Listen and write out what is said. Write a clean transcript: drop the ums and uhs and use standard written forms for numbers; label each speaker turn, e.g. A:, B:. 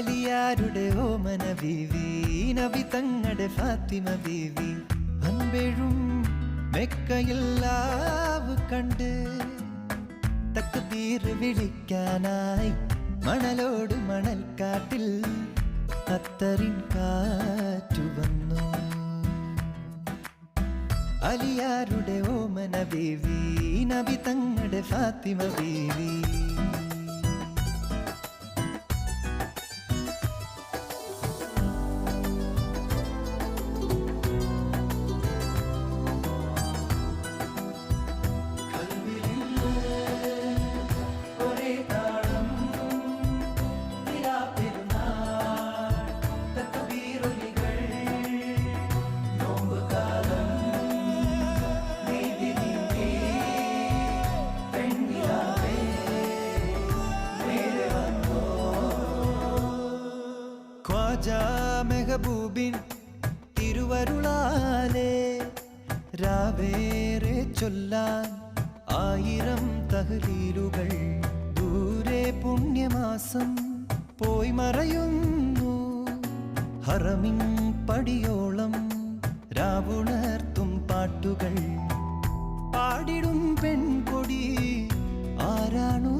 A: അലിയാരുടെ ഓമന ബീവി, നബി തങ്ങളുടെ ഫാത്തിമ ബീവി, അൻപെഴും മെക്കയില്ലാവ് കണ്ട് തക്ബീർ വിളിക്കാനായി മണലോട് മണൽക്കാട്ടിൽ അത്തറിൻ കാറ്റു വന്നു. അലിയാരുടെ ഓമന ബീവി, നബി തങ്ങളുടെ ഫാത്തിമ ബീവി. മെഹബൂബിൻ തിരുവരുളാലേ രാവേറെ ചൊല്ലാൻ 1000 തഹ്ലീലുകൾ. ദൂരെ പുണ്യമാസം പോയി മറയുന്നു, ഹറമിൻ പടിയോളം രാവുണർത്തും പാട്ടുകൾ പാടിടും പെൺകൊടി ആരാണു